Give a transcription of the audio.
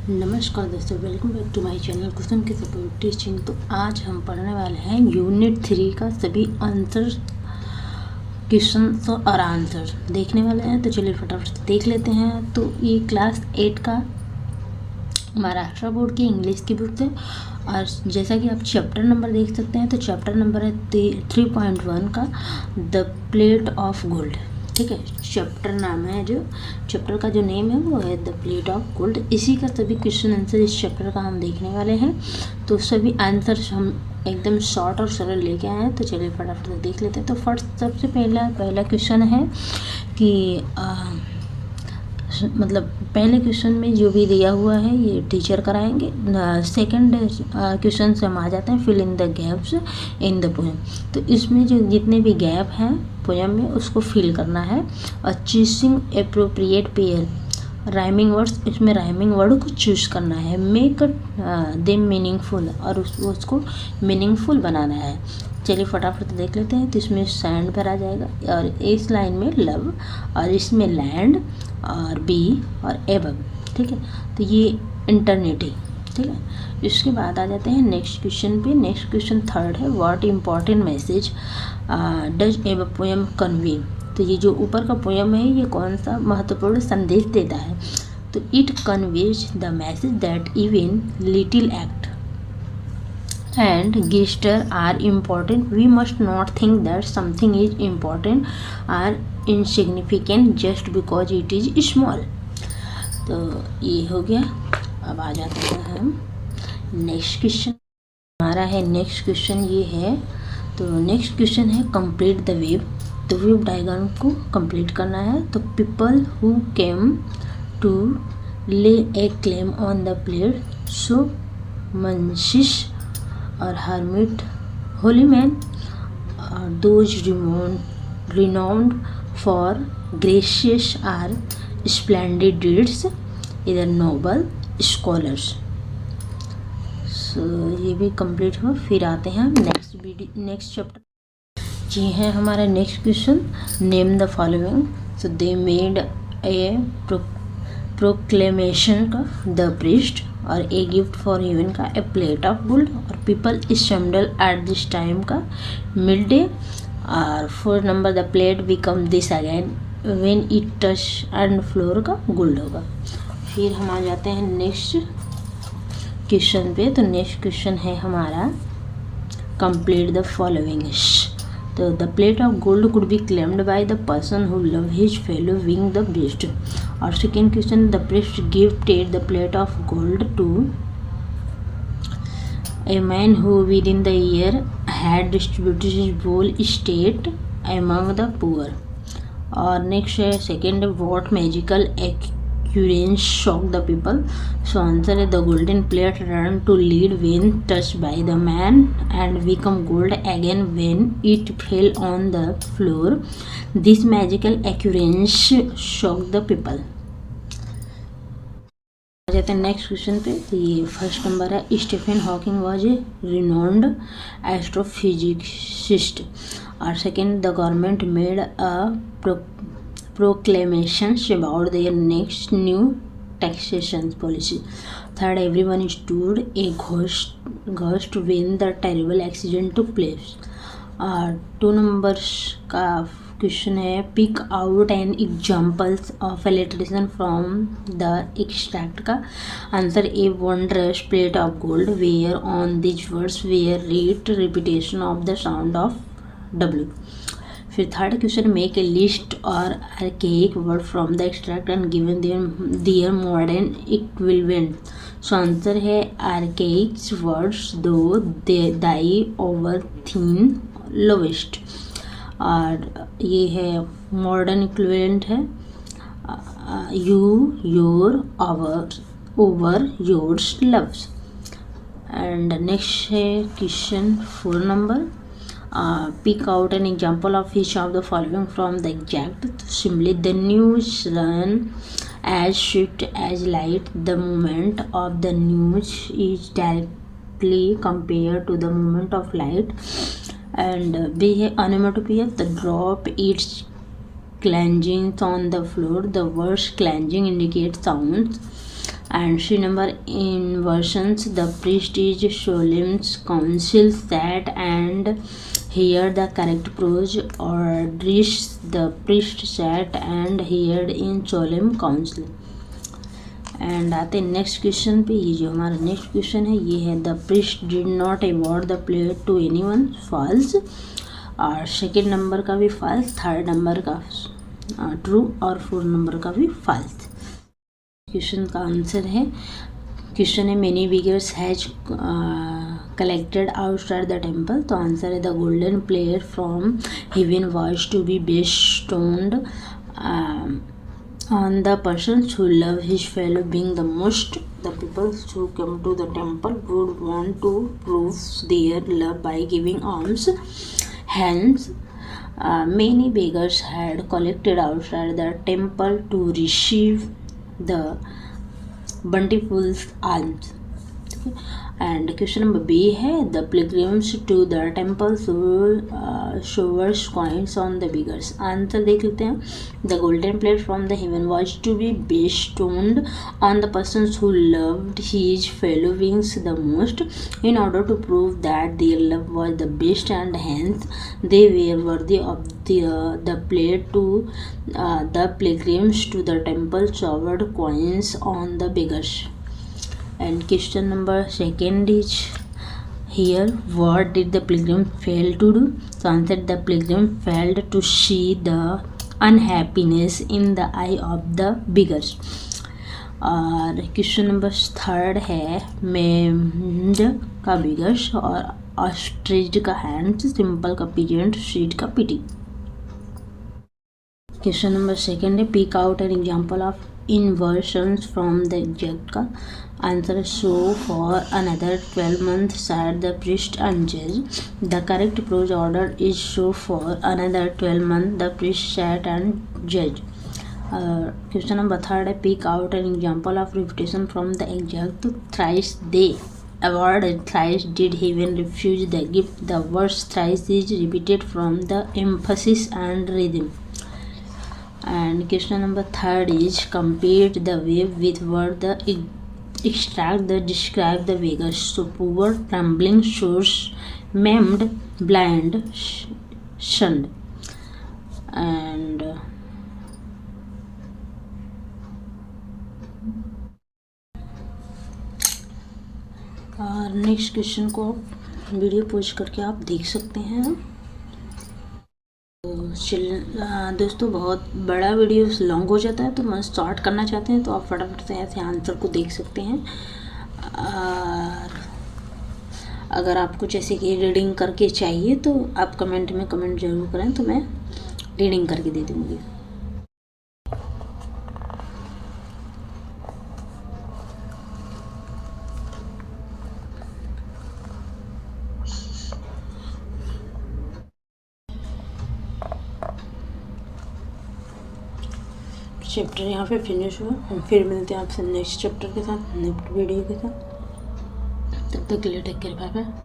नमस्कार दोस्तों, welcome back to my channel Kusum की सपोर्ट टीचिंग। तो आज हम पढ़ने वाले हैं यूनिट 3 का सभी आंसर क्वेश्चन और आंसर देखने वाले हैं। तो चलिए फटाफट से देख लेते हैं। तो ये क्लास 8 का महाराष्ट्र बोर्ड की इंग्लिश की बुक है और जैसा कि आप चैप्टर नंबर देख सकते हैं तो चैप्टर नंबर है 3.1 का द प्लेट ऑफ गोल्ड। ठीक है, चैप्टर नाम है, जो चैप्टर का जो नेम है वो है द प्लेट ऑफ गोल्ड। इसी का सभी क्वेश्चन आंसर इस चैप्टर का हम देखने वाले हैं। तो सभी आंसर्स हम एकदम शॉर्ट और सरल लेके आए हैं। तो चलिए फटाफट से देख लेते हैं। तो फर्स्ट सबसे पहला क्वेश्चन है कि मतलब पहले क्वेश्चन में जो भी दिया हुआ है ये टीचर कराएंगे। सेकंड क्वेश्चन से हम आ जाते हैं fill in the gaps in the poem. तो इसमें जो जितने भी गैप हैं पोएम में उसको फिल करना है। और choosing appropriate pair rhyming words, इसमें राइमिंग वर्ड को चूज करना है। मेक देम मीनिंगफुल, और उसको मीनिंगफुल बनाना है। चलिए फटाफट देख लेते हैं। तो इसमें सैंड भरा जाएगा और इस लाइन में लव और इसमें लैंड और बी और एबव। ठीक है, तो ये इंटरनेटिव। ठीक है, इसके बाद आ जाते हैं नेक्स्ट क्वेश्चन पे। नेक्स्ट क्वेश्चन थर्ड है व्हाट इम्पॉर्टेंट मैसेज डज एव पोएम कन्वे। तो ये जो ऊपर का पोएम है ये कौन सा महत्वपूर्ण संदेश देता है। तो it conveys the message that even little act and gesture are important. We must not think that something is important or insignificant just because it is small. तो ये हो गया। अब आ जाते हैं हम नेक्स्ट क्वेश्चन। हमारा है नेक्स्ट क्वेश्चन ये है। तो नेक्स्ट क्वेश्चन है कंप्लीट द वेव। तो वेव डायग्राम को कंप्लीट करना है। तो people who came to lay a claim on the plate so मंशिश और hermit, holy man, those renowned for gracious or splendid deeds, either noble scholars. So ये भी complete हो। फिर आते हैं नेक्स्ट चैप्टर। जी है हमारा next question, name the following. So they made a proclamation का द प्रीस्ट, और ए गिफ्ट फॉर हेवन का ए प्लेट ऑफ गोल्ड, और people assemble at this time का मिड डे, और 4 number the plate become this again when it touch and floor का gold होगा। फिर हम आ जाते हैं नेक्स्ट क्वेश्चन पे। तो नेक्स्ट क्वेश्चन है हमारा कंप्लीट द फॉलोइंग। तो the plate of gold could be claimed by the person who love his fellow being the best. और second question, the priest gifted the plate of gold to a man who within the year had distributed his whole estate among the poor. और next है second, what magical occurrence shocked the people. So answer is the golden plate ran to lead when touched by the man and become gold again when it fell on the floor. This magical occurrence shocked the people. आ जाते हैं next question पे। तो ये first number है Stephen Hawking was a renowned astrophysicist. और second, the government made a proclamations about their next new taxation policy. Third, everyone stood a ghost when the terrible accident took place. 2 numbers का question है pick out an examples of electrician from the extract का answer a wondrous plate of gold where on this words where read repetition of the sound of W. फिर third question, make a list और archaic word from the extract and given their modern equivalent. So answer है archaic words thou thy over thine lowest. और ये है modern equivalent है you your over yours loves. And next है question 4 number, pick out an example of each of the following from the exact. Simply, the news run as swift as light. The movement of the news is directly compared to the movement of light. And B है onomatopoeia. The drop its clanging on the floor. The words clanging indicate sounds. And C number, in versions the priest is Solemn's council sat and heard the correct prose, or Drish the priest sat and heard in solemn council. And आते next question पे। ये जो हमारा next question है ये है the priest did not award the player to anyone, false. और second number का भी फॉल्स, थर्ड नंबर का ट्रू और फोर्थ नंबर का भी फॉल्स। क्वेश्चन का आंसर है, क्वेश्चन है many beggars has collected outside the temple, तो आंसर है the golden player from heaven was to be bestowed on the persons who love his fellow being the most. The people who come to the temple would want to prove their love by giving alms. Hence, many beggars had collected outside the temple to receive the bountiful alms. And question number B है the pilgrims to the temple showers coins on the beggars. Answer देख लेते हैं। The golden plate from the heaven was to be bestowed on the persons who loved his fellow beings the most in order to prove that their love was the best and hence they were worthy of the plate to the pilgrims to the temple showered coins on the beggars. And question number second is here, what did the pilgrim fail to do? So answer, the pilgrim failed to see the unhappiness in the eye of the beggars. और question number third है maimed का beggars और ostrich का hands, simple का peasant, seat का pity. Question number second है pick out an example of inversions from the exact का answer. so for another 12 months sat the priest and judge, the correct prose order is so for another 12 months the priest sat and judge। Question number third है pick out an example of repetition from the exact. thrice they awarded, thrice did heaven refuse the gift, the verse thrice is repeated from the emphasis and rhythm। And question number third is compare the wave with word the extract the describe the beggars। so poor, trembling, sore, maimed, blind, shunned। and और next question को video post करके आप देख सकते हैं। दोस्तों बहुत बड़ा वीडियो लॉन्ग हो जाता है तो मैं स्टार्ट करना चाहते हैं तो आप फटाफट से ऐसे आंसर को देख सकते हैं। और अगर आपको जैसे कि रीडिंग करके चाहिए तो आप कमेंट में कमेंट जरूर करें तो मैं रीडिंग करके दे दूँगी। चैप्टर यहाँ पे फिनिश हुआ, हम फिर मिलते हैं आपसे नेक्स्ट चैप्टर के साथ, नेक्स्ट वीडियो के साथ। तब तक के लिए टेक केयर, बाय बाय।